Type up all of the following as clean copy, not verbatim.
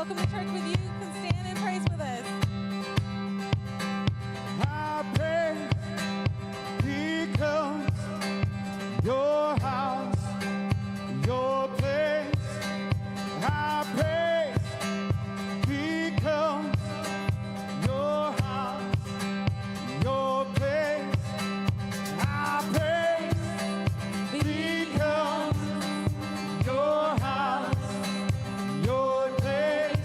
welcome to church with you. You can stand and praise with us. I praise because your house, your place. I praise because your house, your place. I praise because your house, your place.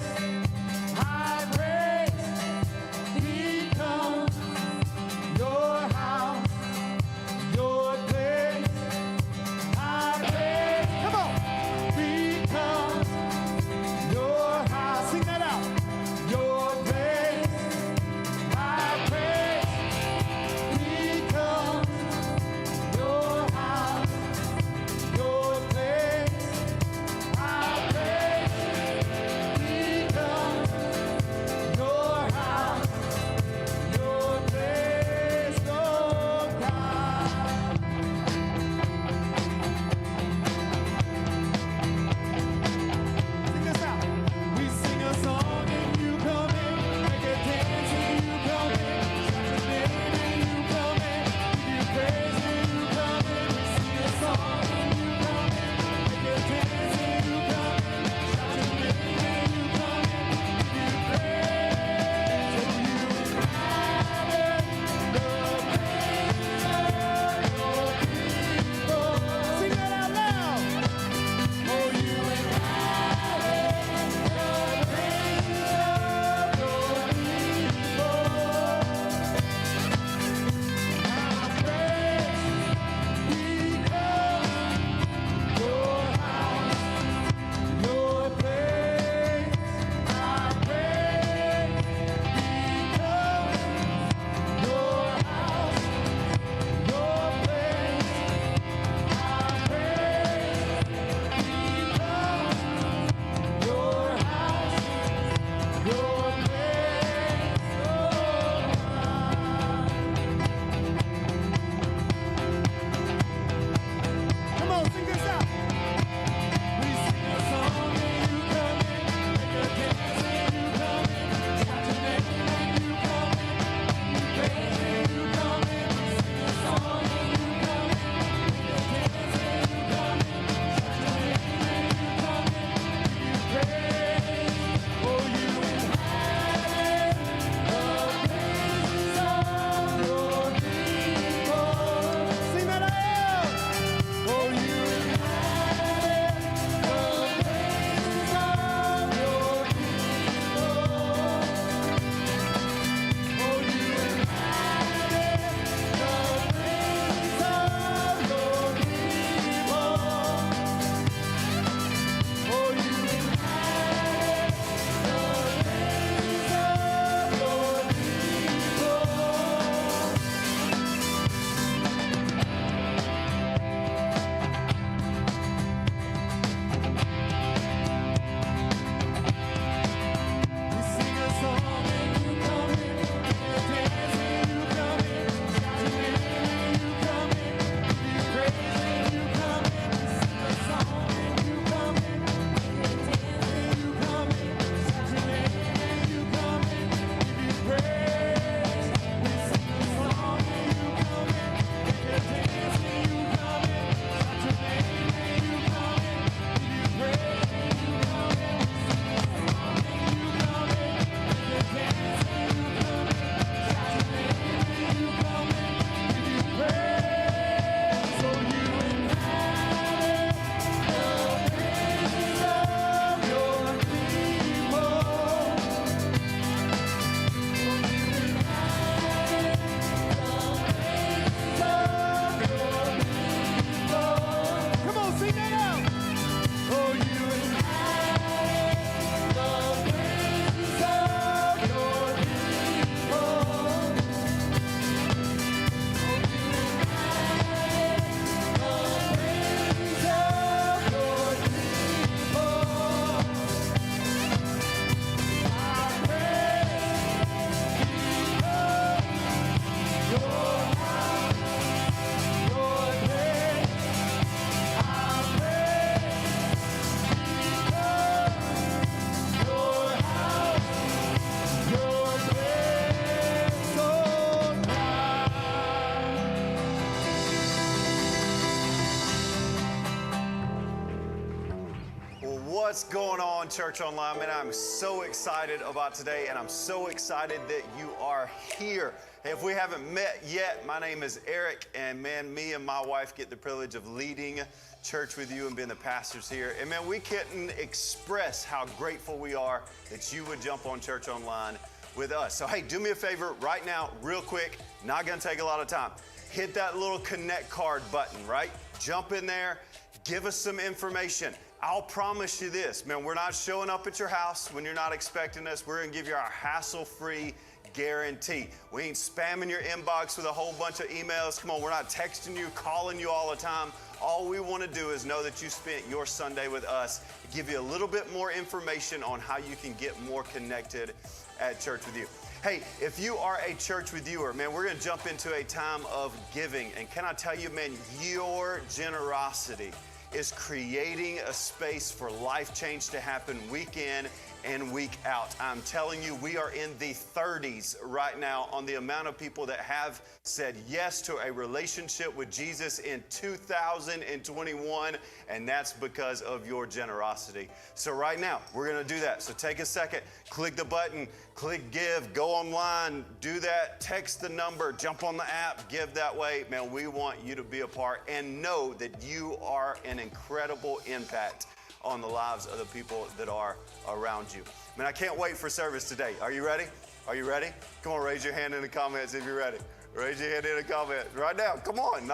What's going on, Church Online? Man, I'm so excited about today, and I'm so excited that you are here. Hey, if we haven't met yet, my name is Eric, and man, me and my wife get the privilege of leading church with you and being the pastors here. And man, we couldn't express how grateful we are that you would jump on Church Online with us. So hey, do me a favor right now, real quick, not gonna take a lot of time. Hit that little connect card button, right? Jump in there, give us some information. I'll promise you this, man, we're not showing up at your house when you're not expecting us. We're gonna give you our hassle-free guarantee. We ain't spamming your inbox with a whole bunch of emails. Come on, we're not texting you, calling you all the time. All we want to do is know that you spent your Sunday with us, give you a little bit more information on how you can get more connected at Church With You. Hey, if you are a Church With Youer, man, we're going to jump into a time of giving. And can I tell you, man, your generosity is creating a space for life change to happen week in and week out. I'm telling you, we are in the 30s right now on the amount of people that have said yes to a relationship with Jesus in 2021, and that's because of your generosity. So right now, we're gonna do that. So take a second, click the button, click give, go online, do that, text the number, jump on the app, give that way. Man, we want you to be a part and know that you are an incredible impact on the lives of the people that are around you. Man, I can't wait for service today. Are you ready? Are you ready? Come on, raise your hand in the comments if you're ready. Raise your hand in the comments right now. Come on,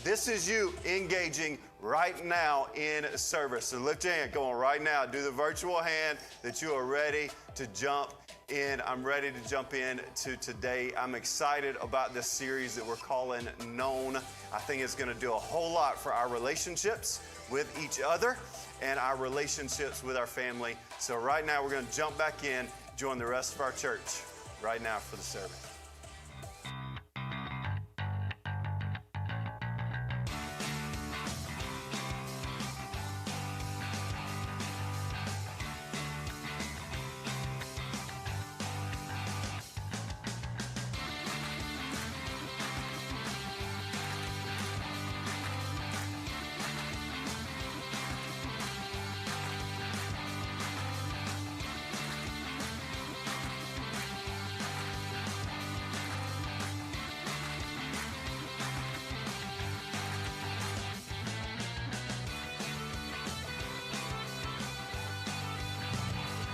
this is you engaging right now in service. So lift your hand, come on, right now. Do the virtual hand that you are ready to jump in. I'm ready to jump in to today. I'm excited about this series that we're calling Known. I think it's gonna do a whole lot for our relationships with each other and our relationships with our family. So right now we're gonna jump back in, join the rest of our church right now for the service.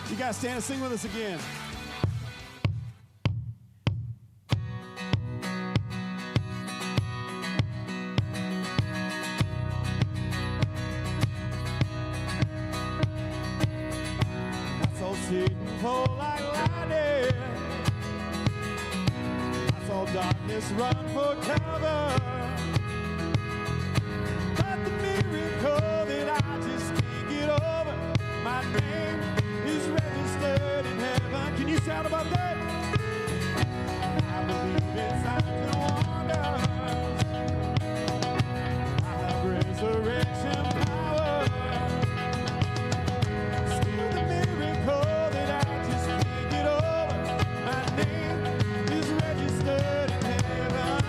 You guys stand and sing with us again. I saw Satan fall like lightning. I saw darkness run for cover. But the miracle that I just can't get over, my name is registered in heaven. Can you shout about that? I believe in signs and wonders. I have resurrection power. Still the miracle that I just can't get over. My name is registered in heaven.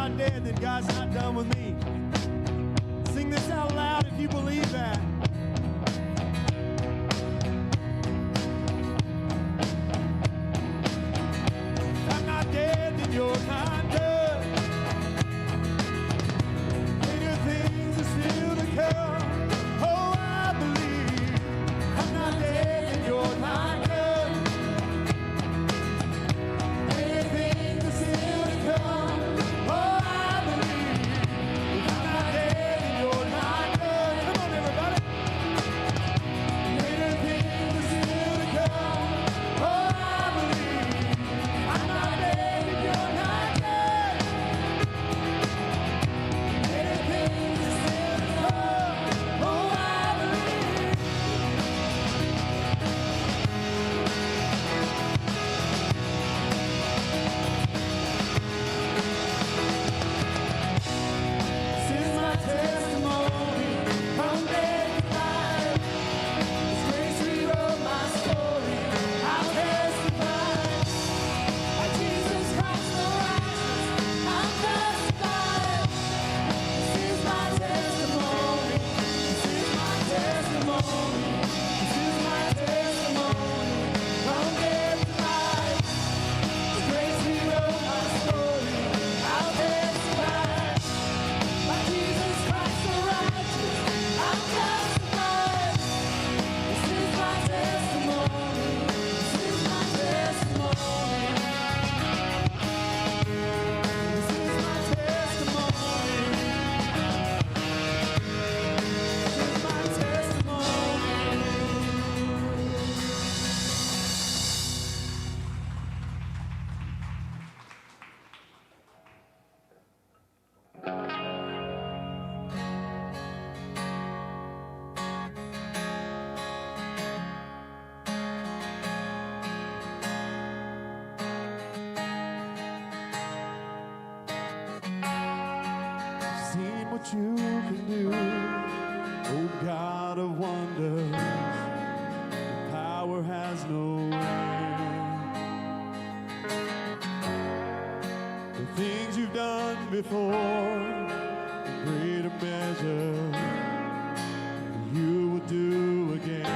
not dead, then God's not done with me. Sing this out loud if you believe that. If I'm not dead, then you're not done. Greater things are still to come. Oh, I believe. I'm not dead, then you're not done. Greater things are still to come. Oh, I believe. If I'm not dead, then you're not done. Come on, everybody. Greater things are still to come. Oh, I believe. I'm not dead, then you're not done. Greater things are still to come. Oh, I believe. This is my testimony. I'm dead to life. His grace rewrote my story. I'll testify. By Jesus Christ the righteous, I'll testify. This is my testimony. This is my testimony. This is my testimony. I'm dead to life. His grace rewrote my story. I'll testify. By Jesus Christ the righteous, I'll testify. This is my testimony. This is my testimony. This is my testimony. This is my testimony. Seen what you can do, oh God of wonders. Your power has no end. The things you've done before, in greater measure, you will do again.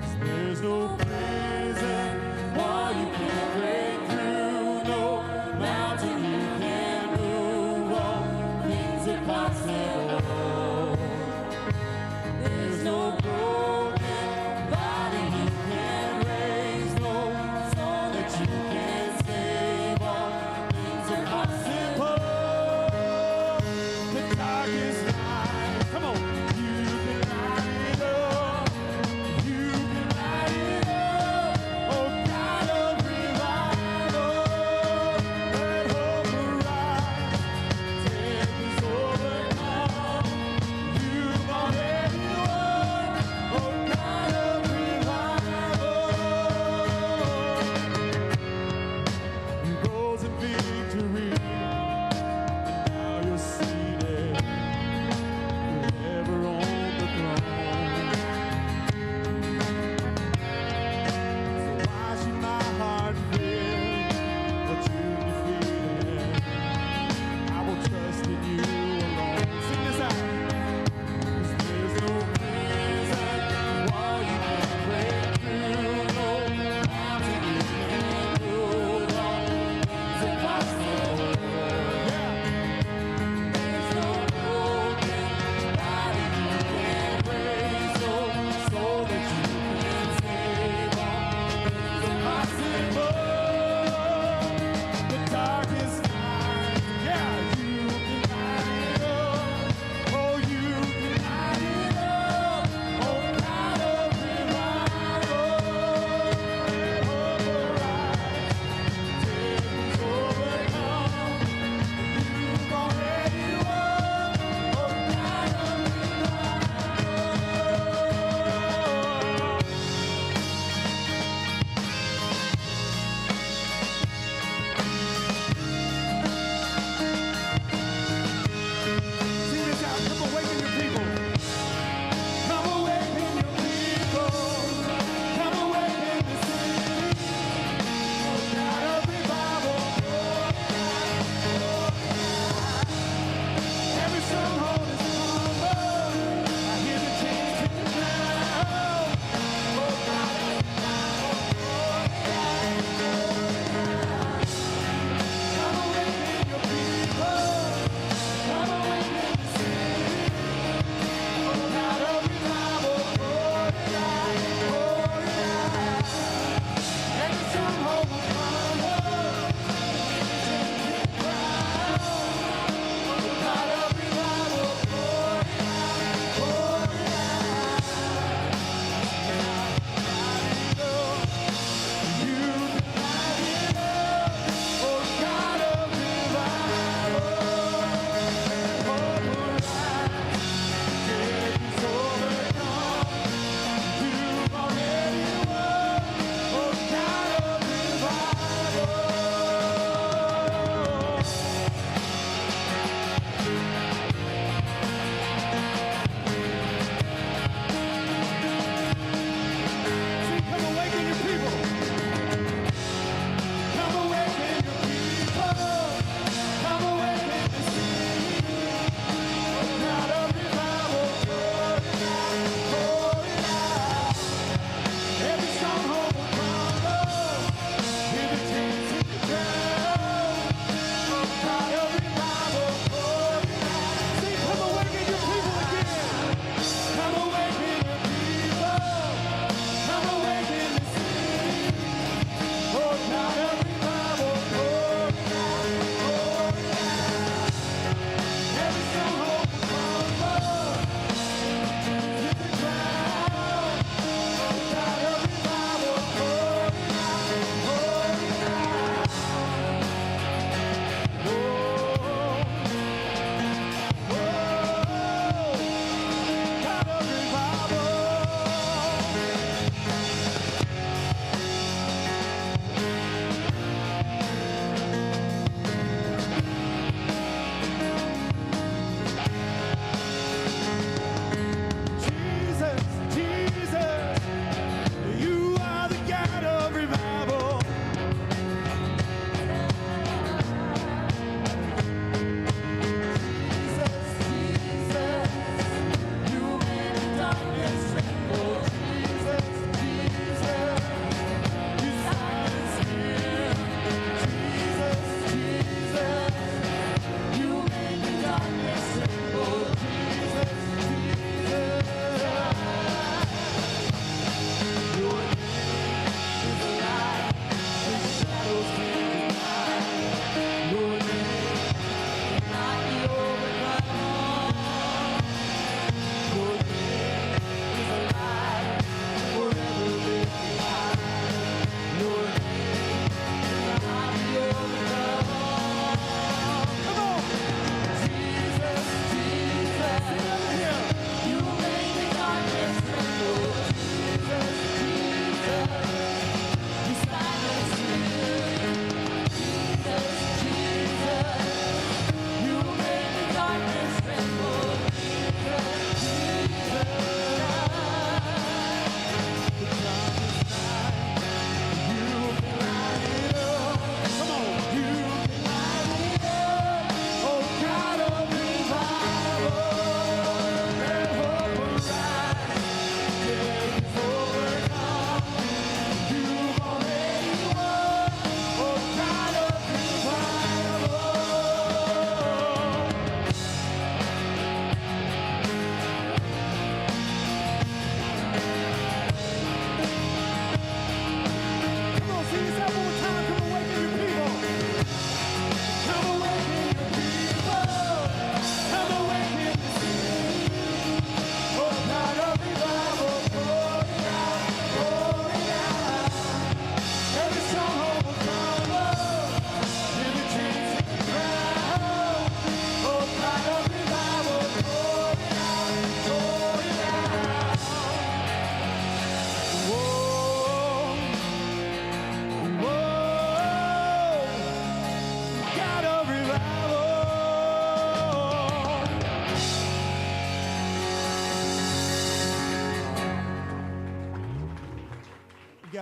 'Cause there's no prison wall you can't break through, no mountain you can't move. All things are possible. There's no broken body you can't raise, no soul that you can't save. All things are possible. The darkest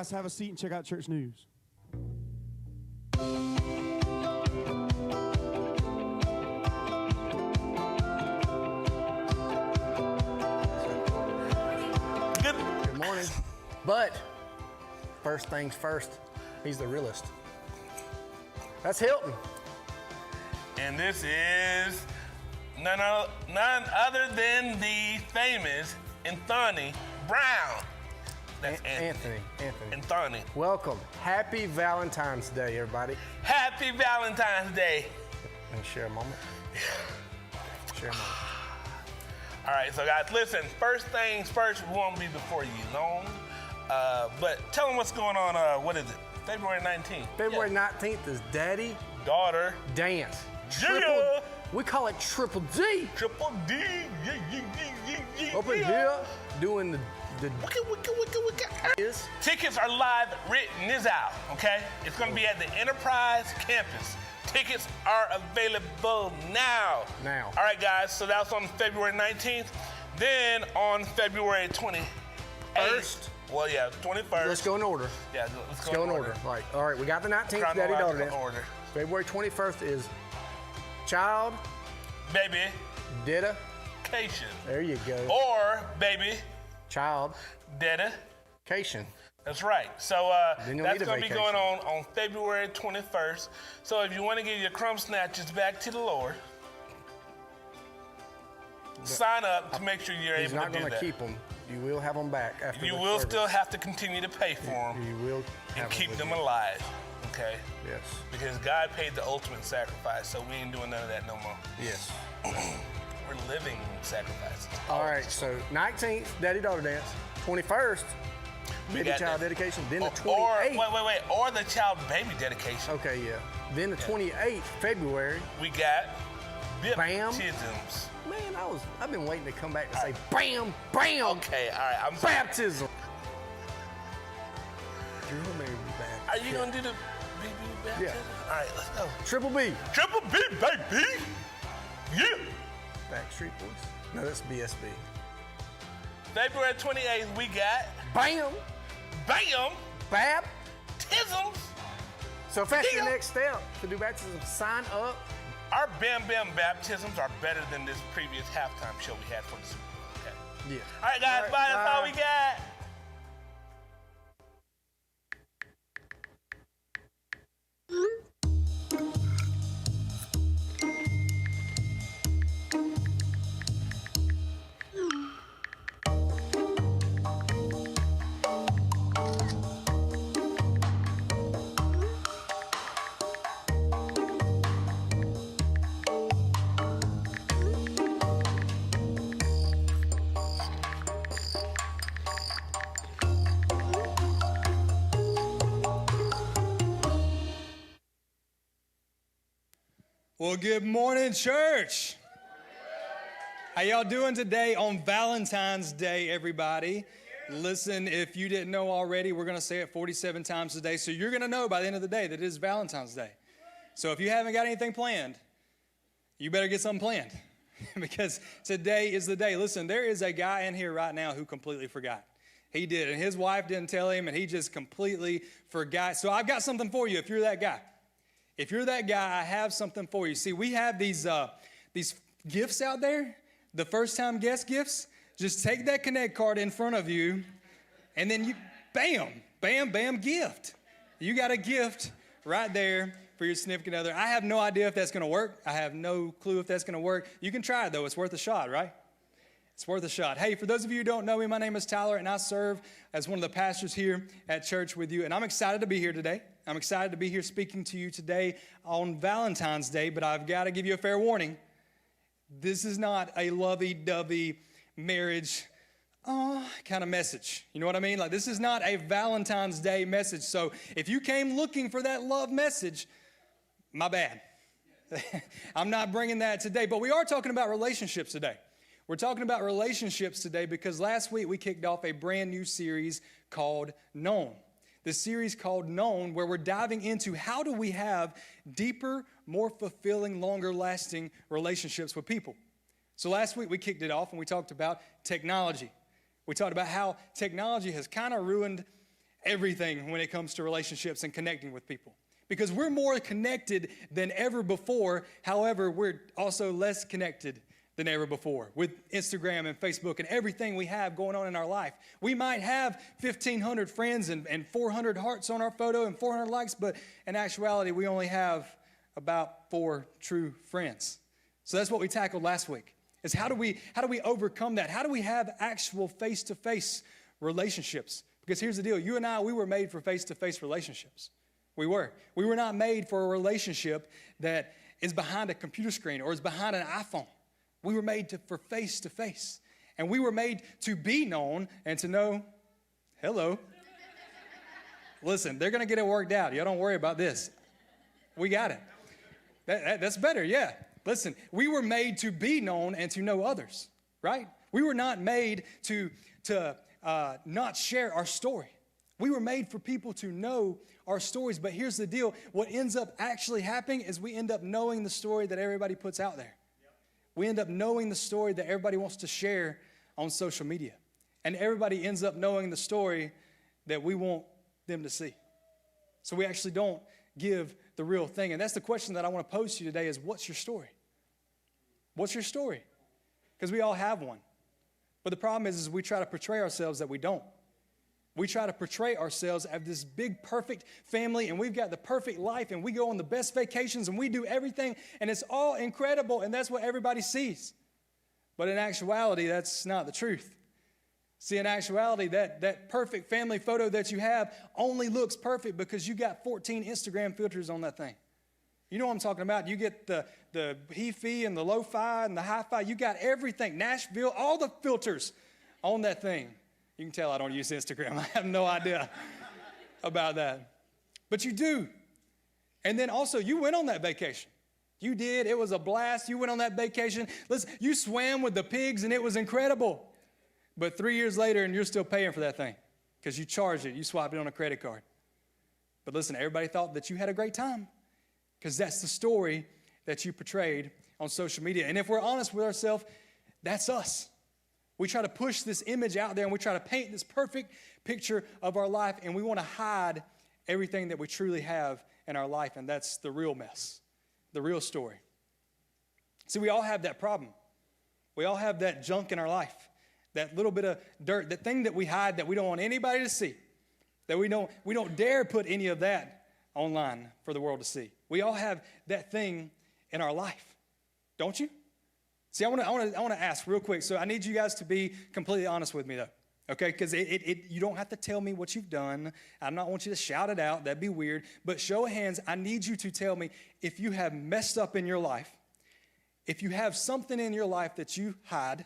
guys have a seat and check out church news. Good morning. But first things first, he's the realest. That's Hilton. And this is none other than the famous Anthony Brown. That's Anthony. Anthony. Welcome. Happy Valentine's Day, everybody. Happy Valentine's Day. And share a moment. Share a moment. All right, so guys, listen, first things first, we won't be before you long. But tell them what's going on, what is it? February 19th. February 19th is Daddy Daughter Dance. Yeah. We call it Triple D. Triple D. Up in here doing the is. Tickets are live, written is out, okay? It's gonna be at the Enterprise campus. Tickets are available now. All right, guys, so that's on February 19th. Then on February 21st. Well, yeah, 21st. Let's go in order. Yeah, let's go in order. All right, we got the 19th, Daddy Daughter Dance. Order. February 21st is Child. Baby. Dedication. There you go. Or, baby. Child. Dedication. That's right. So that's going to be going on February 21st. So if you want to give your crumb snatchers back to the Lord, sign up to make sure you're able to do that. He's not going to keep them. You will have them back after You the will service. still have to continue to pay for them. You will and keep them alive. Okay? Yes. Because God paid the ultimate sacrifice, so we ain't doing none of that no more. Yes. We're living sacrifices. All right, so 19th, Daddy Daughter Dance. 21st, Baby Child Dedication. Then the 28th. Wait. Or the Child Baby Dedication. Okay, yeah. Then the 28th, February. We got Bam. Baptisms. Man, I've been waiting to come back to say bam, bam. Okay, all right. I'm baptism. Drew, maybe back. Are you gonna do the BB baptism? Yeah. All right, let's go. Triple B. Triple B, baby. Yeah. Backstreet Boys. No, that's BSB. February 28th, we got Bam. Bam. Baptisms. So if that's your next step to do baptism, sign up. Our Bam Bam baptisms are better than this previous halftime show we had for the Super Bowl. Okay. Yeah. All right, guys. Bye. That's all we got. Well, good morning, church. How y'all doing today on Valentine's Day, everybody? Listen, if you didn't know already, we're going to say it 47 times today, so you're going to know by the end of the day that it is Valentine's Day. So if you haven't got anything planned, you better get something planned because today is the day. Listen, there is a guy in here right now who completely forgot. He did, and his wife didn't tell him, and he just completely forgot. So I've got something for you if you're that guy. If you're that guy, I have something for you. See, we have these gifts out there, the first-time guest gifts. Just take that Connect card in front of you, and then you, bam, gift. You got a gift right there for your significant other. I have no idea if that's going to work. I have no clue if that's going to work. You can try it, though. It's worth a shot, right? It's worth a shot. Hey, for those of you who don't know me, my name is Tyler, and I serve as one of the pastors here at church with you. And I'm excited to be here today. I'm excited to be here speaking to you today on Valentine's Day, but I've got to give you a fair warning. This is not a lovey-dovey marriage kind of message. You know what I mean? Like, this is not a Valentine's Day message. So if you came looking for that love message, my bad. I'm not bringing that today, but we are talking about relationships today. We're talking about relationships today because last week we kicked off a brand new series called Known. The series called Known, where we're diving into how do we have deeper, more fulfilling, longer-lasting relationships with people. So last week we kicked it off and we talked about technology. We talked about how technology has kind of ruined everything when it comes to relationships and connecting with people. Because we're more connected than ever before. However, we're also less connected than ever before with Instagram and Facebook and everything we have going on in our life. We might have 1,500 friends and 400 hearts on our photo and 400 likes, but in actuality, we only have about 4 true friends. So that's what we tackled last week, is how do we overcome that? How do we have actual face-to-face relationships? Because here's the deal. You and I, we were made for face-to-face relationships. We were. We were not made for a relationship that is behind a computer screen or is behind an iPhone. We were made for face-to-face. And we were made to be known and to know, hello. Listen, they're going to get it worked out. Y'all don't worry about this. We got it. That's better, yeah. Listen, we were made to be known and to know others, right? We were not made to not share our story. We were made for people to know our stories, but here's the deal. What ends up actually happening is we end up knowing the story that everybody puts out there. We end up knowing the story that everybody wants to share on social media. And everybody ends up knowing the story that we want them to see. So we actually don't give the real thing. And that's the question that I want to pose to you today is, what's your story? What's your story? Because we all have one. But the problem is we try to portray ourselves that we don't. We try to portray ourselves as this big, perfect family, and we've got the perfect life, and we go on the best vacations, and we do everything, and it's all incredible, and that's what everybody sees. But in actuality, that's not the truth. See, in actuality, that perfect family photo that you have only looks perfect because you got 14 Instagram filters on that thing. You know what I'm talking about. You get the he-fi and the lo-fi and the hi-fi. You got everything, Nashville, all the filters on that thing. You can tell I don't use Instagram. I have no idea about that. But you do. And then also, you went on that vacation. You did. It was a blast. You went on that vacation. Listen, you swam with the pigs, and it was incredible. But 3 years later, and you're still paying for that thing because you charged it. You swiped it on a credit card. But listen, everybody thought that you had a great time because that's the story that you portrayed on social media. And if we're honest with ourselves, that's us. We try to push this image out there, and we try to paint this perfect picture of our life, and we want to hide everything that we truly have in our life, and that's the real mess, the real story. See, we all have that problem. We all have that junk in our life, that little bit of dirt, that thing that we hide that we don't want anybody to see, that we don't dare put any of that online for the world to see. We all have that thing in our life, don't you? See, I want to ask real quick. So I need you guys to be completely honest with me, though, okay? Because you don't have to tell me what you've done. I don't want you to shout it out. That'd be weird. But show of hands, I need you to tell me if you have messed up in your life, if you have something in your life that you hide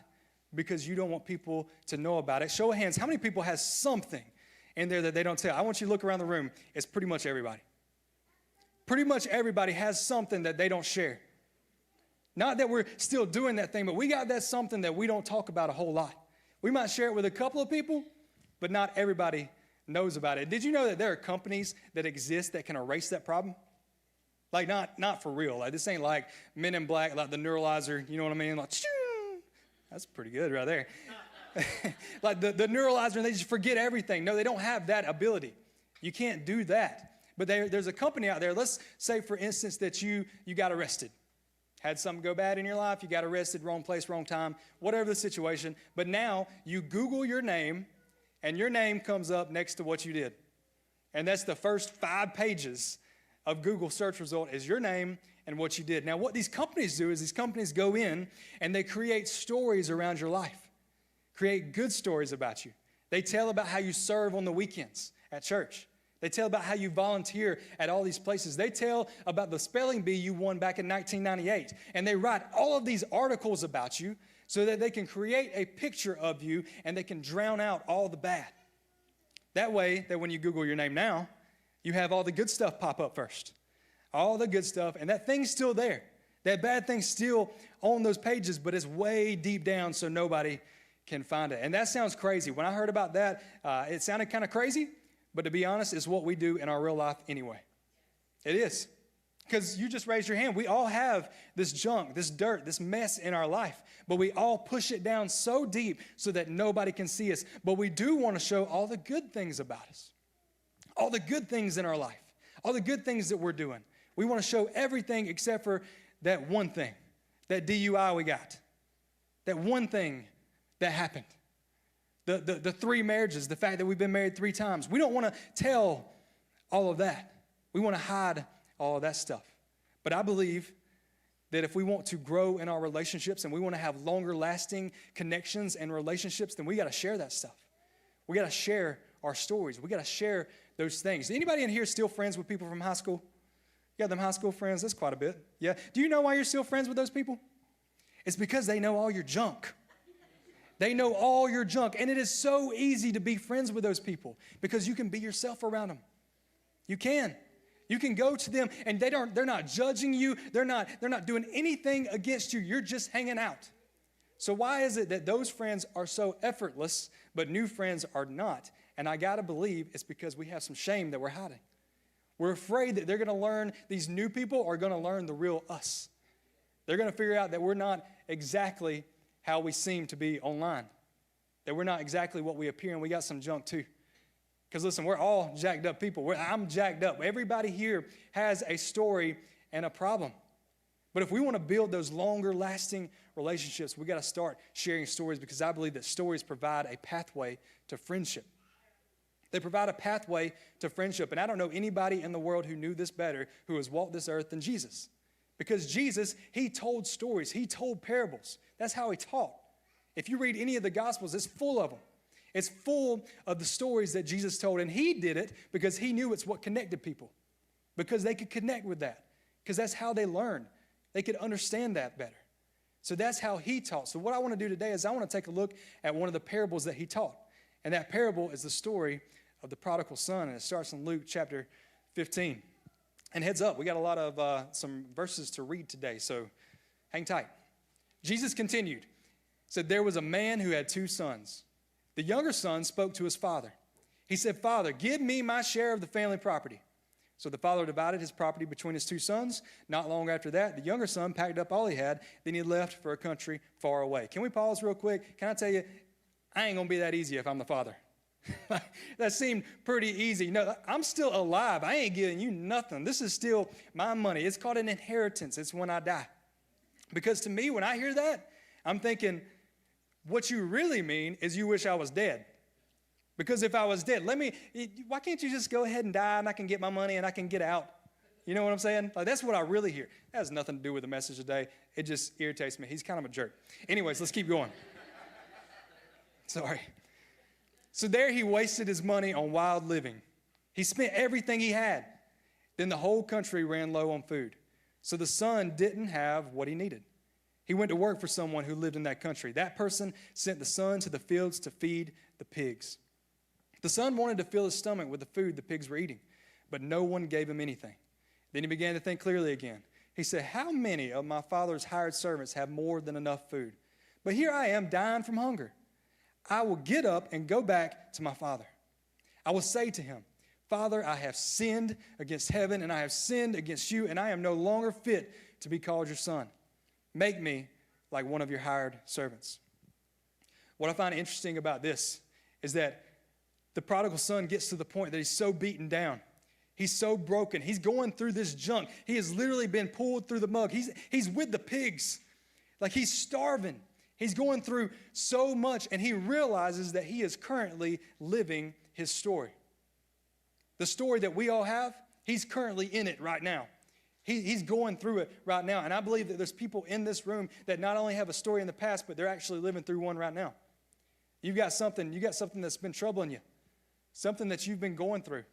because you don't want people to know about it. Show of hands, how many people has something in there that they don't tell? I want you to look around the room. It's pretty much everybody. Pretty much everybody has something that they don't share. Not that we're still doing that thing, but we got that something that we don't talk about a whole lot. We might share it with a couple of people, but not everybody knows about it. Did you know that there are companies that exist that can erase that problem? Like not for real. Like this ain't like Men in Black, like the neuralizer, you know what I mean? Like, shoo! That's pretty good right there. Like the neuralizer, and they just forget everything. No, they don't have that ability. You can't do that. But there's a company out there. Let's say, for instance, that you got arrested. Had something go bad in your life, you got arrested, wrong place, wrong time, whatever the situation. But now you Google your name, and your name comes up next to what you did. And that's the first 5 pages of Google search result is your name and what you did. Now, what these companies do is these companies go in and they create stories around your life, create good stories about you. They tell about how you serve on the weekends at church. They tell about how you volunteer at all these places. They tell about the spelling bee you won back in 1998. And they write all of these articles about you so that they can create a picture of you and they can drown out all the bad. That way, that when you Google your name now, you have all the good stuff pop up first. All the good stuff, and that thing's still there. That bad thing's still on those pages, but it's way deep down so nobody can find it. And that sounds crazy. When I heard about that, it sounded kind of crazy. But to be honest, it's what we do in our real life anyway. It is. Because you just raised your hand. We all have this junk, this dirt, this mess in our life. But we all push it down so deep so that nobody can see us. But we do want to show all the good things about us. all the good things in our life, all the good things that we're doing. We want to show everything except for that one thing, that DUI we got, that one thing that happened, the 3 marriages, the fact that we've been married 3 times. We don't want to tell all of that. We want to hide all of that stuff. But I believe that if we want to grow in our relationships and we want to have longer lasting connections and relationships, then we got to share that stuff. We got to share our stories. We got to share those things. Anybody in here still friends with people from high school? You got them high school friends? That's quite a bit. Yeah. Do you know why you're still friends with those people? It's because they know all your junk. They know all your junk. And it is so easy to be friends with those people because you can be yourself around them. You can. You can go to them and they're not judging you. They're not doing anything against you. You're just hanging out. So why is it that those friends are so effortless, but new friends are not? And I got to believe it's because we have some shame that we're hiding. We're afraid that they're going to learn, these new people are going to learn the real us. They're going to figure out that we're not exactly how we seem to be online, that we're not exactly what we appear, and we got some junk too. Because listen, we're all jacked up people. I'm jacked up. Everybody here has a story and a problem. But if we want to build those longer lasting relationships, we got to start sharing stories, because I believe that stories provide a pathway to friendship. They provide a pathway to friendship. And I don't know anybody in the world who knew this better, who has walked this earth, than Jesus. Because Jesus, he told stories. He told parables. That's how he taught. If you read any of the Gospels, it's full of them. It's full of the stories that Jesus told. And he did it because he knew it's what connected people. Because they could connect with that. Because that's how they learned. They could understand that better. So that's how he taught. So what I want to do today is I want to take a look at one of the parables that he taught. And that parable is the story of the prodigal son. And it starts in Luke chapter 15. And heads up, we got a lot of some verses to read today. So hang tight. Jesus continued. Said, there was a man who had 2 sons. The younger son spoke to his father. He said, Father, give me my share of the family property. So the father divided his property between his 2 sons. Not long after that, the younger son packed up all he had. Then he left for a country far away. Can we pause real quick? Can I tell you, I ain't going to be that easy if I'm the father. That seemed pretty easy. No, I'm still alive. I ain't giving you nothing. This is still my money. It's called an inheritance. It's when I die. Because to me, when I hear that, I'm thinking, what you really mean is you wish I was dead. Because if I was dead, why can't you just go ahead and die and I can get my money and I can get out? You know what I'm saying? Like, that's what I really hear. That has nothing to do with the message today. It just irritates me. He's kind of a jerk. Anyways, let's keep going. Sorry. So there he wasted his money on wild living. He spent everything he had. Then the whole country ran low on food. So the son didn't have what he needed. He went to work for someone who lived in that country. That person sent the son to the fields to feed the pigs. The son wanted to fill his stomach with the food the pigs were eating, but no one gave him anything. Then he began to think clearly again. He said, how many of my father's hired servants have more than enough food? But here I am dying from hunger. I will get up and go back to my father. I will say to him, Father, I have sinned against heaven, and I have sinned against you, and I am no longer fit to be called your son. Make me like one of your hired servants. What I find interesting about this is that the prodigal son gets to the point that he's so beaten down. He's so broken. He's going through this junk. He has literally been pulled through the mud. He's with the pigs. Like, he's starving. He's going through so much, and he realizes that he is currently living his story. The story that we all have, he's currently in it right now. He's going through it right now. And I believe that there's people in this room that not only have a story in the past, but they're actually living through one right now. You got something that's been troubling you. Something that you've been going through.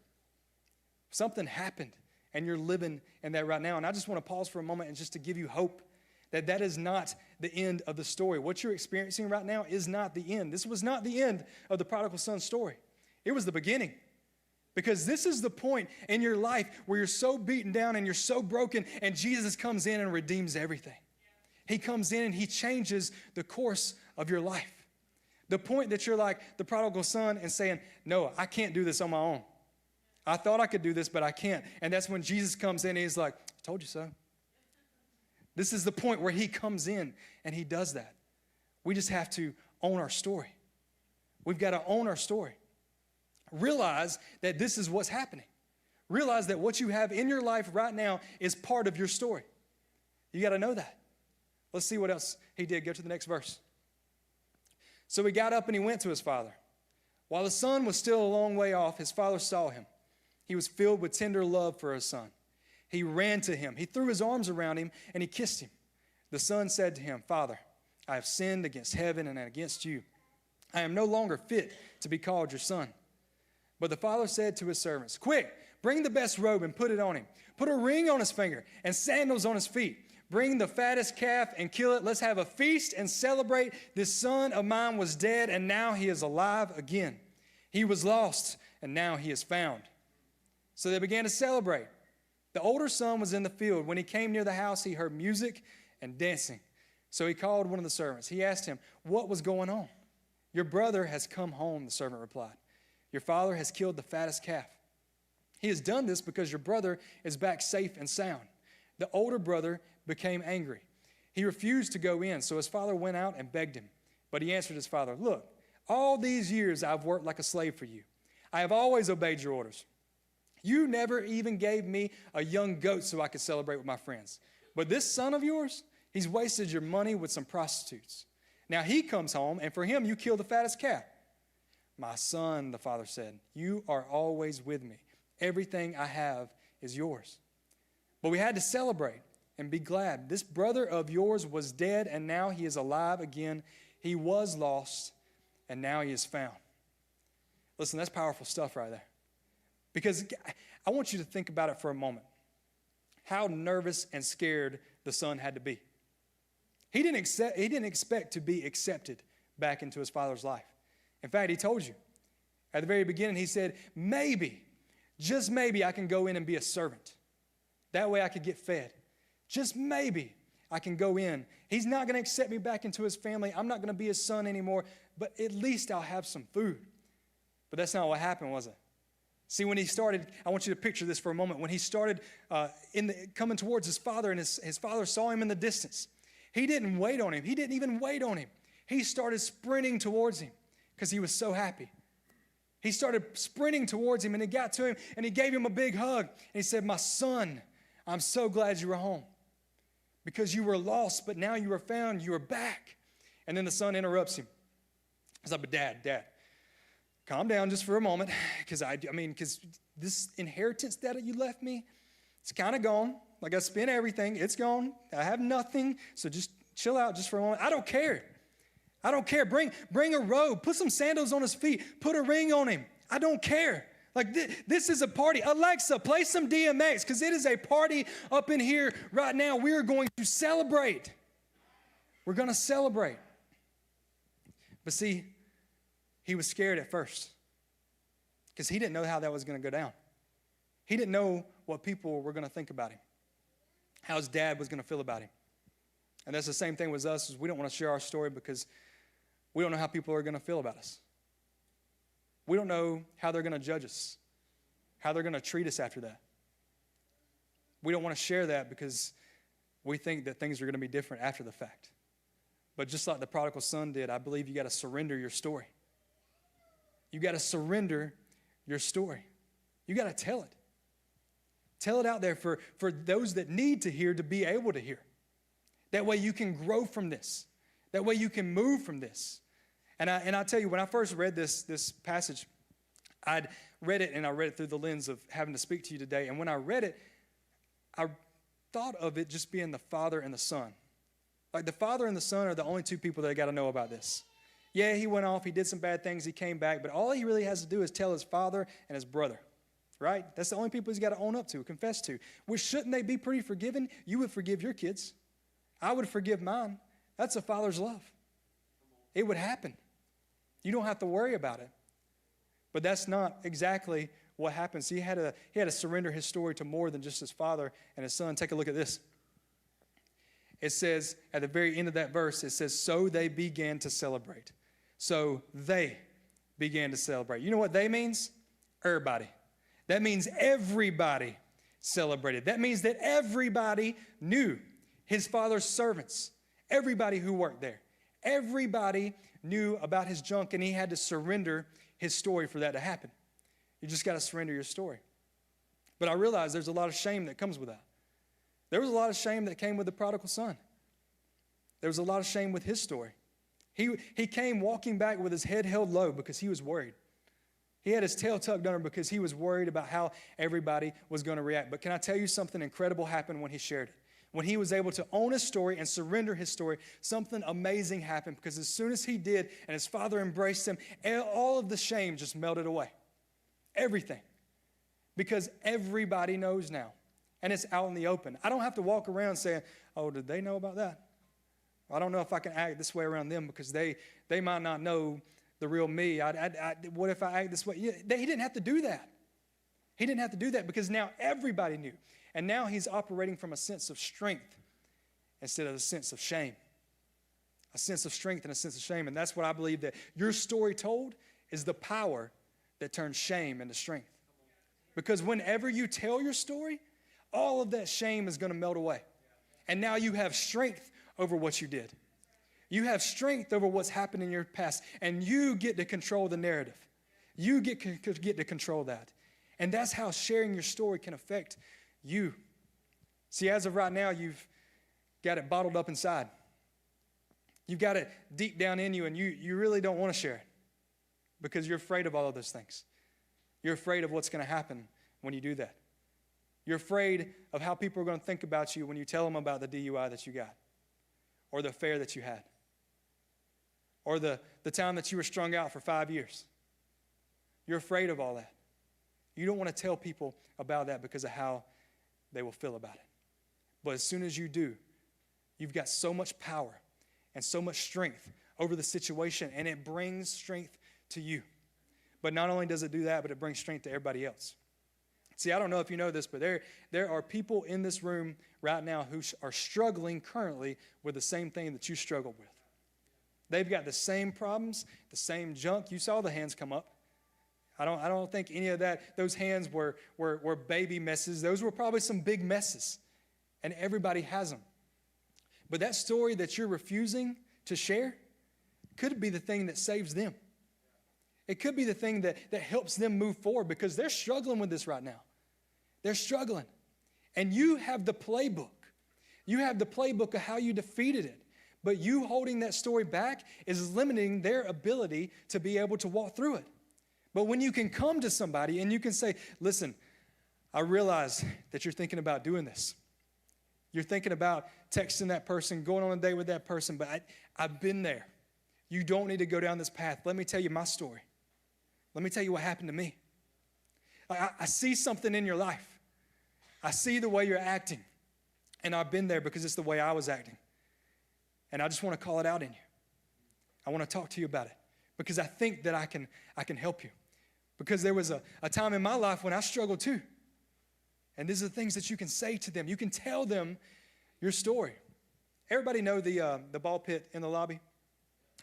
Something happened, and you're living in that right now. And I just want to pause for a moment and just to give you hope that is not the end of the story. What you're experiencing right now is not the end. This was not the end of the prodigal son's story. It was the beginning. Because this is the point in your life where you're so beaten down and you're so broken, and Jesus comes in and redeems everything. He comes in and he changes the course of your life. The point that you're like the prodigal son and saying, no, I can't do this on my own. I thought I could do this, but I can't. And that's when Jesus comes in and he's like, I told you so. This is the point where he comes in and he does that. We just have to own our story. We've got to own our story. realize that this is what's happening. Realize that what you have in your life right now is part of your story. You got to know that. Let's see what else he did. Go to the next verse. So he got up and he went to his father. While the son was still a long way off, his father saw him. He was filled with tender love for his son. He ran to him. He threw his arms around him and he kissed him. The son said to him, Father, I have sinned against heaven and against you. I am no longer fit to be called your son. But the father said to his servants, Quick, bring the best robe and put it on him. Put a ring on his finger and sandals on his feet. Bring the fattest calf and kill it. Let's have a feast and celebrate. This son of mine was dead, and now he is alive again. He was lost, and now he is found. So they began to celebrate. The older son was in the field. When he came near the house, he heard music and dancing. So he called one of the servants. He asked him, What was going on? Your brother has come home, the servant replied. Your father has killed the fattest calf. He has done this because your brother is back safe and sound. The older brother became angry. He refused to go in, so his father went out and begged him. But he answered his father, Look, all these years I've worked like a slave for you. I have always obeyed your orders. You never even gave me a young goat so I could celebrate with my friends. But this son of yours, he's wasted your money with some prostitutes. Now he comes home, and for him you kill the fattest calf. My son, the father said, you are always with me. Everything I have is yours. But we had to celebrate and be glad. This brother of yours was dead, and now he is alive again. He was lost, and now he is found. Listen, that's powerful stuff right there. Because I want you to think about it for a moment. How nervous and scared the son had to be. He didn't expect to be accepted back into his father's life. In fact, he told you. At the very beginning, he said, maybe, just maybe I can go in and be a servant. That way I could get fed. Just maybe I can go in. He's not going to accept me back into his family. I'm not going to be his son anymore, but at least I'll have some food. But that's not what happened, was it? See, when he started, I want you to picture this for a moment. When he started coming towards his father, and his father saw him in the distance, he didn't wait on him. He didn't even wait on him. He started sprinting towards him because he was so happy. He started sprinting towards him, and he got to him, and he gave him a big hug. And he said, my son, I'm so glad you were home because you were lost, but now you are found. You are back. And then the son interrupts him. He's like, but Dad, calm down just for a moment, because this inheritance that you left me, it's kind of gone. Like I spent everything. It's gone. I have nothing. So just chill out just for a moment. I don't care. Bring a robe. Put some sandals on his feet. Put a ring on him. I don't care. Like this is a party. Alexa, play some DMX because it is a party up in here right now. We are going to celebrate. We're going to celebrate. But see, he was scared at first because he didn't know how that was going to go down. He didn't know what people were going to think about him, how his dad was going to feel about him. And that's the same thing with us, is we don't want to share our story because we don't know how people are going to feel about us. We don't know how they're going to judge us, how they're going to treat us after that. We don't want to share that because we think that things are going to be different after the fact. But just like the prodigal son did, I believe you got to surrender your story. You got to surrender your story. You got to tell it. Tell it out there for those that need to hear to be able to hear. That way you can grow from this. That way you can move from this. And I tell you, when I first read this passage, I'd read it, and I read it through the lens of having to speak to you today. And when I read it, I thought of it just being the father and the son. Like the father and the son are the only two people that got to know about this. Yeah, he went off, he did some bad things, he came back, but all he really has to do is tell his father and his brother, right? That's the only people he's got to own up to, confess to. Which, shouldn't they be pretty forgiving? You would forgive your kids. I would forgive mine. That's a father's love. It would happen. You don't have to worry about it. But that's not exactly what happens. He had to surrender his story to more than just his father and his son. Take a look at this. It says, at the very end of that verse, it says, so they began to celebrate. So they began to celebrate. You know what they means? Everybody. That means everybody celebrated. That means that everybody knew his father's servants, everybody who worked there. Everybody knew about his junk, and he had to surrender his story for that to happen. You just got to surrender your story. But I realize there's a lot of shame that comes with that. There was a lot of shame that came with the prodigal son. There was a lot of shame with his story. He came walking back with his head held low because he was worried. He had his tail tucked under because he was worried about how everybody was going to react. But can I tell you something incredible happened when he shared it? When he was able to own his story and surrender his story, something amazing happened, because as soon as he did and his father embraced him, all of the shame just melted away. Everything. Because everybody knows now. And it's out in the open. I don't have to walk around saying, oh, did they know about that? I don't know if I can act this way around them because they might not know the real me. What if I act this way? He didn't have to do that. He didn't have to do that because now everybody knew. And now he's operating from a sense of strength instead of a sense of shame. A sense of strength and a sense of shame. And that's what I believe, that your story told is the power that turns shame into strength. Because whenever you tell your story, all of that shame is going to melt away. And now you have strength over what you did. You have strength over what's happened in your past. And you get to control the narrative. You get to control that. And that's how sharing your story can affect you. See, as of right now, you've got it bottled up inside. You've got it deep down in you, and you really don't want to share it because you're afraid of all of those things. You're afraid of what's going to happen when you do that. You're afraid of how people are going to think about you when you tell them about the DUI that you got, or the affair that you had, or the time that you were strung out for 5 years. You're afraid of all that. You don't want to tell people about that because of how they will feel about it. But as soon as you do, you've got so much power and so much strength over the situation, and it brings strength to you. But not only does it do that, but it brings strength to everybody else. See, I don't know if you know this, but there are people in this room right now who are struggling currently with the same thing that you struggled with. They've got the same problems, the same junk. You saw the hands come up. I don't think any of that, those hands were baby messes. Those were probably some big messes. And everybody has them. But that story that you're refusing to share could be the thing that saves them. It could be the thing that helps them move forward, because they're struggling with this right now. They're struggling. And you have the playbook. You have the playbook of how you defeated it. But you holding that story back is limiting their ability to be able to walk through it. But when you can come to somebody and you can say, listen, I realize that you're thinking about doing this. You're thinking about texting that person, going on a date with that person, but I've been there. You don't need to go down this path. Let me tell you my story. Let me tell you what happened to me. I see something in your life. I see the way you're acting. And I've been there because it's the way I was acting. And I just want to call it out in you. I want to talk to you about it because I think that I can help you. Because there was a time in my life when I struggled too. And these are the things that you can say to them. You can tell them your story. Everybody know the ball pit in the lobby?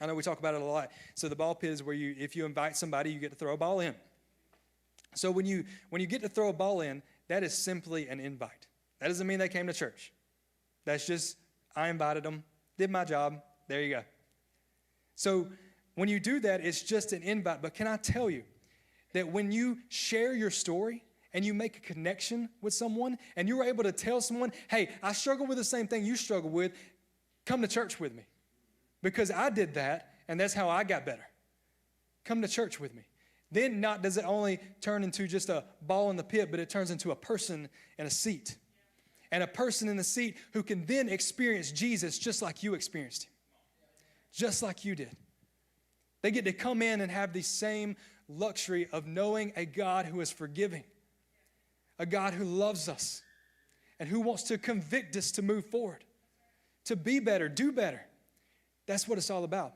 I know we talk about it a lot. So the ball pit is where if you invite somebody, you get to throw a ball in. So when you get to throw a ball in, that is simply an invite. That doesn't mean they came to church. That's just, I invited them, did my job, there you go. So when you do that, it's just an invite. But can I tell you that when you share your story and you make a connection with someone and you're able to tell someone, hey, I struggle with the same thing you struggle with, come to church with me. Because I did that, and that's how I got better. Come to church with me. Then not does it only turn into just a ball in the pit, but it turns into a person in a seat. And a person in the seat who can then experience Jesus just like you experienced him. Just like you did. They get to come in and have the same luxury of knowing a God who is forgiving. A God who loves us. And who wants to convict us to move forward. To be better, do better. That's what it's all about.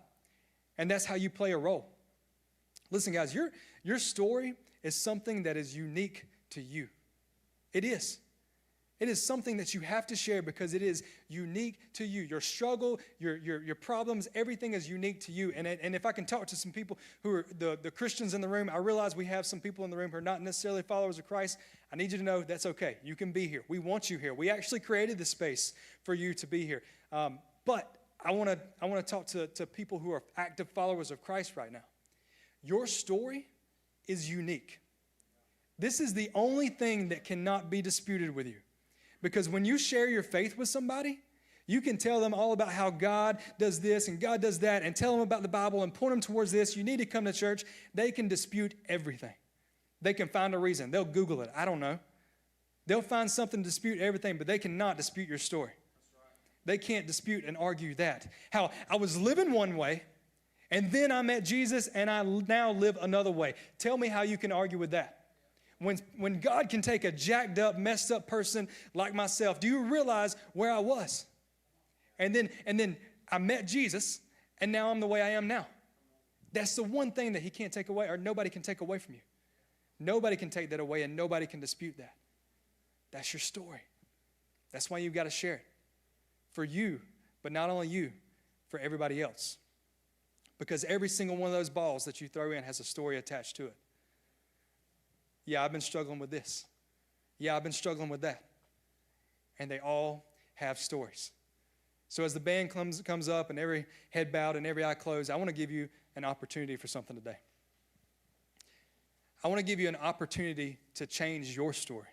And that's how you play a role. Listen, guys, your story is something that is unique to you. It is. It is something that you have to share because it is unique to you. Your struggle, your problems, everything is unique to you. And if I can talk to some people who are the Christians in the room, I realize we have some people in the room who are not necessarily followers of Christ. I need you to know that's okay. You can be here. We want you here. We actually created this space for you to be here. But I want to talk to people who are active followers of Christ right now. Your story is unique. This is the only thing that cannot be disputed with you. Because when you share your faith with somebody, you can tell them all about how God does this and God does that and tell them about the Bible and point them towards this. You need to come to church. They can dispute everything. They can find a reason. They'll Google it. I don't know. They'll find something to dispute everything, but they cannot dispute your story. They can't dispute and argue that. How I was living one way, and then I met Jesus, and I now live another way. Tell me how you can argue with that. When God can take a jacked up, messed up person like myself, do you realize where I was? And then I met Jesus, and now I'm the way I am now. That's the one thing that he can't take away, or nobody can take away from you. Nobody can take that away, and nobody can dispute that. That's your story. That's why you've got to share it. For you, but not only you, for everybody else. Because every single one of those balls that you throw in has a story attached to it. Yeah, I've been struggling with this. Yeah, I've been struggling with that. And they all have stories. So as the band comes up and every head bowed and every eye closed, I want to give you an opportunity for something today. I want to give you an opportunity to change your story.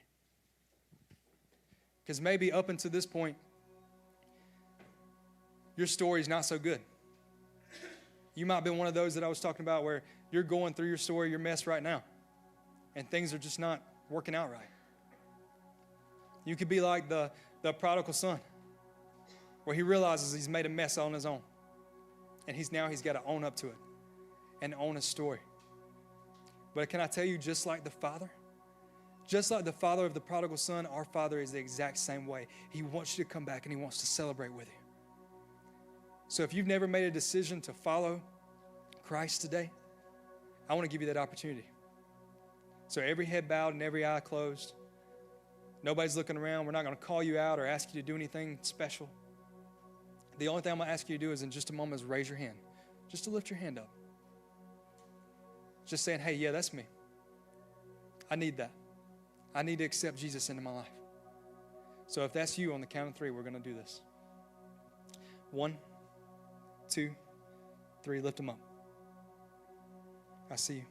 Because maybe up until this point, your story is not so good. You might be one of those that I was talking about where you're going through your story, your mess right now, and things are just not working out right. You could be like the prodigal son, where he realizes he's made a mess on his own, and he's got to own up to it and own his story. But can I tell you, just like the father of the prodigal son, our Father is the exact same way. He wants you to come back and he wants to celebrate with you. So if you've never made a decision to follow Christ today, I want to give you that opportunity. So every head bowed and every eye closed. Nobody's looking around. We're not going to call you out or ask you to do anything special. The only thing I'm going to ask you to do is in just a moment is raise your hand. Just to lift your hand up. Just saying, hey, yeah, that's me. I need that. I need to accept Jesus into my life. So if that's you, on the count of 3, we're going to do this. 1, 2, 3, lift them up. I see you.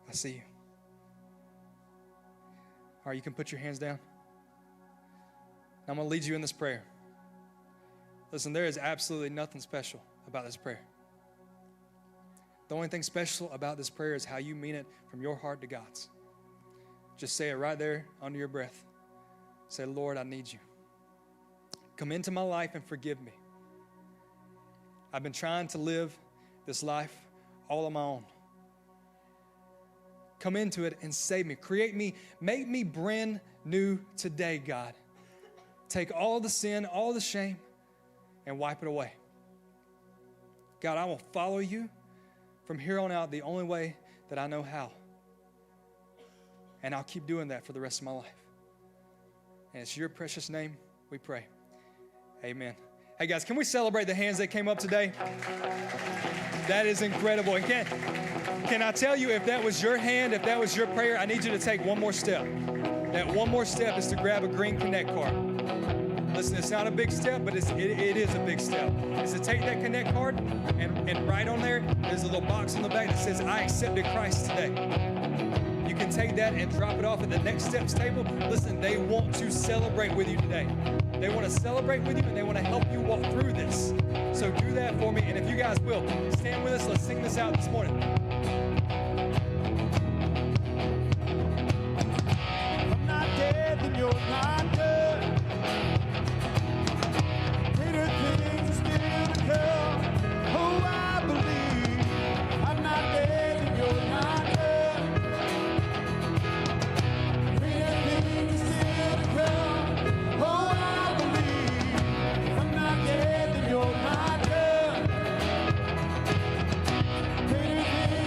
I see you. All right, you can put your hands down. I'm going to lead you in this prayer. Listen, there is absolutely nothing special about this prayer. The only thing special about this prayer is how you mean it from your heart to God's. Just say it right there under your breath. Say, Lord, I need you. Come into my life and forgive me. I've been trying to live this life all on my own. Come into it and save me. Create me. Make me brand new today, God. Take all the sin, all the shame, and wipe it away. God, I will follow you from here on out the only way that I know how. And I'll keep doing that for the rest of my life. And it's your precious name we pray. Amen. Hey guys, can we celebrate the hands that came up today? That is incredible. And can I tell you, if that was your hand, if that was your prayer, I need you to take one more step. That one more step is to grab a green Connect card. Listen, it's not a big step, but it is a big step. Is to take that Connect card and right on there, there's a little box on the back that says, I accepted Christ today. You can take that and drop it off at the Next Steps table. Listen, they want to celebrate with you today. They want to celebrate with you, and they want to help you walk through this. So do that for me, and if you guys will, stand with us. Let's sing this out this morning. I'm not dead, then you're not dead. Greater things are still to come. Oh, I believe. I'm not dead, then you're not dead. Greater things are still to come. Oh, I believe. I'm not dead, then you're not dead. Greater things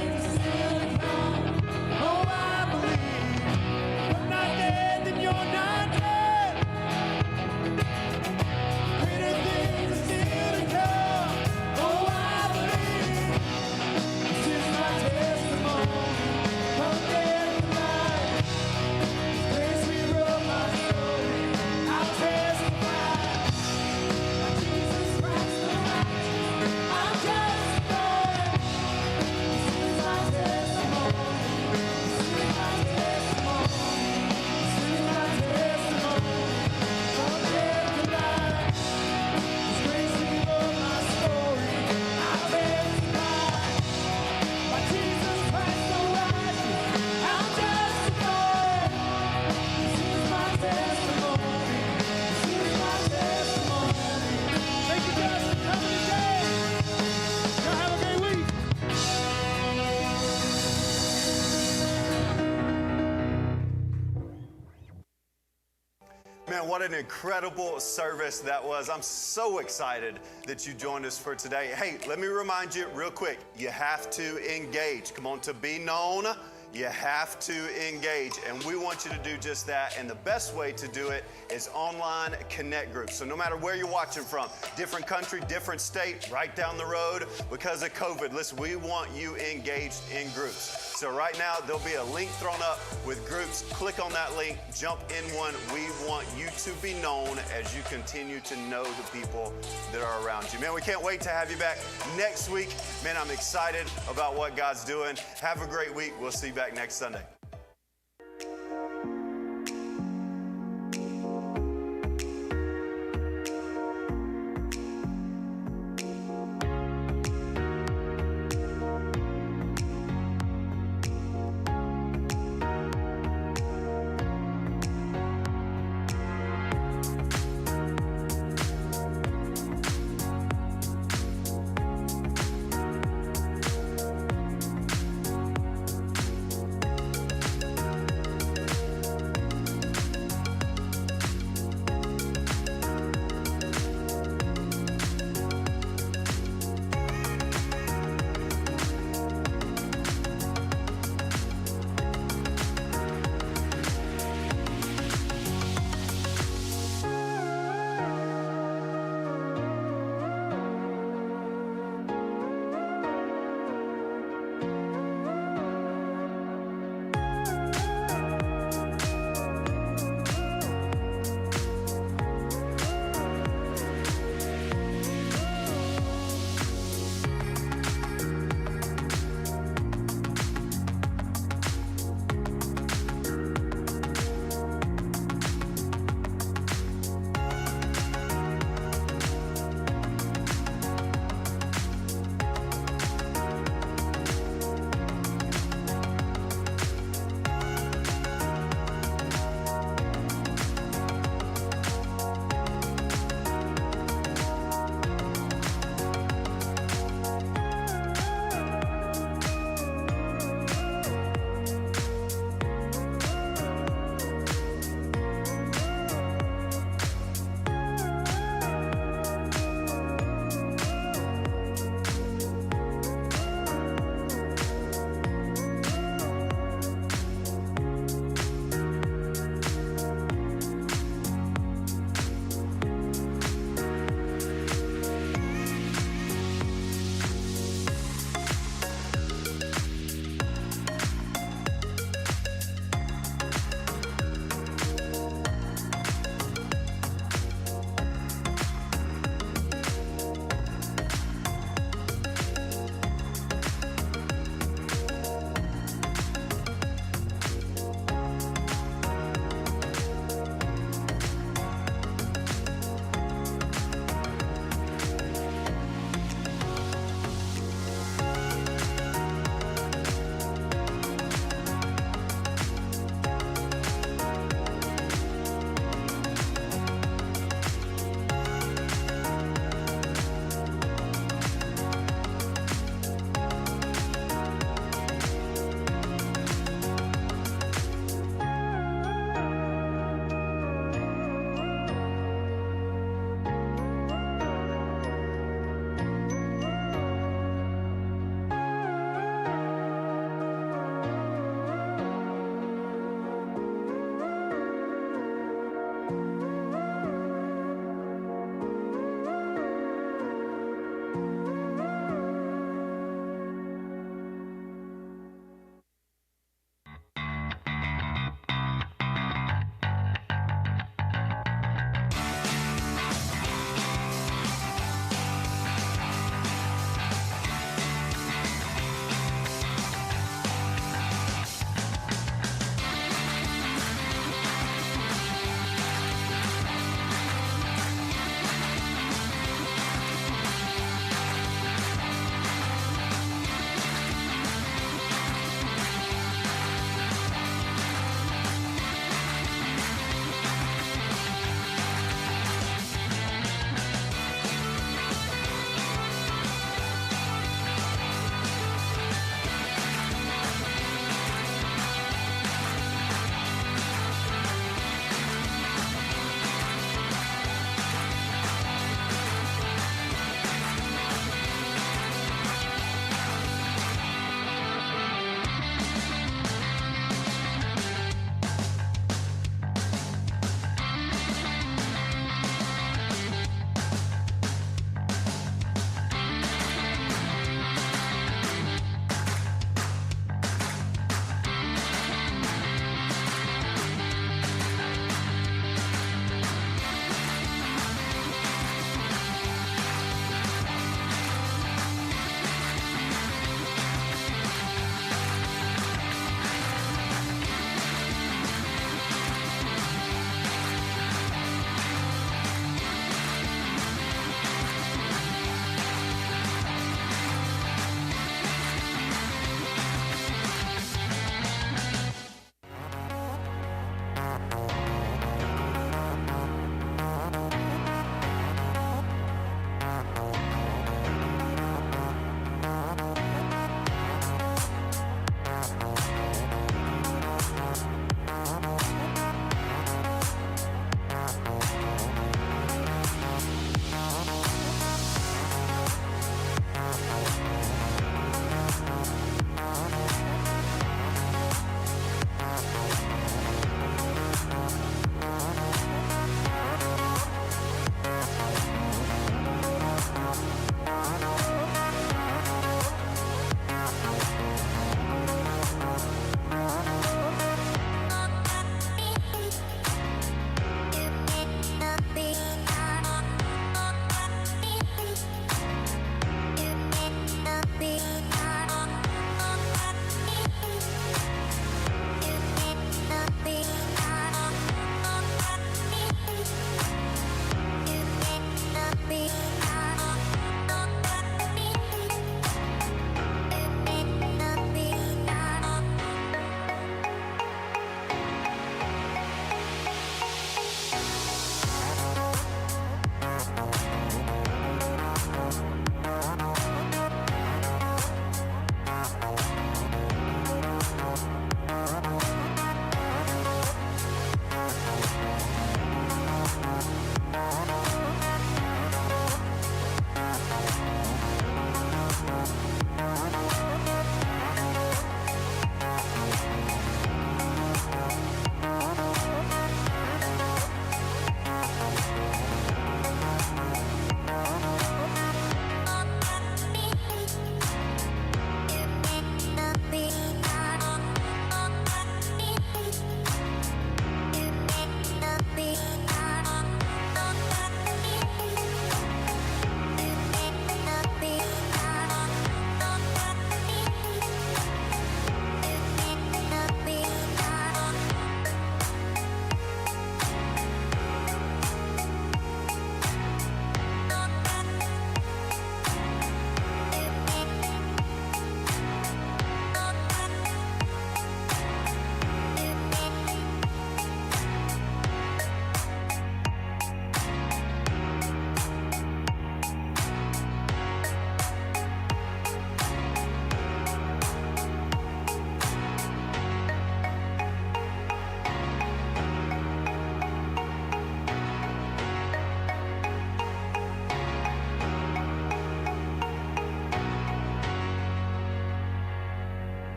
what an incredible service that was. I'm so excited that you joined us for today. Hey, let me remind you real quick, you have to engage. Come on, to be known, you have to engage, and we want you to do just that, and the best way to do it is online connect groups. So no matter where you're watching from, different country, different state, right down the road, because of COVID, listen, we want you engaged in groups. So right now, there'll be a link thrown up with groups. Click on that link, jump in one. We want you to be known as you continue to know the people that are around you. Man, we can't wait to have you back next week. Man, I'm excited about what God's doing. Have a great week. We'll see you back next Sunday.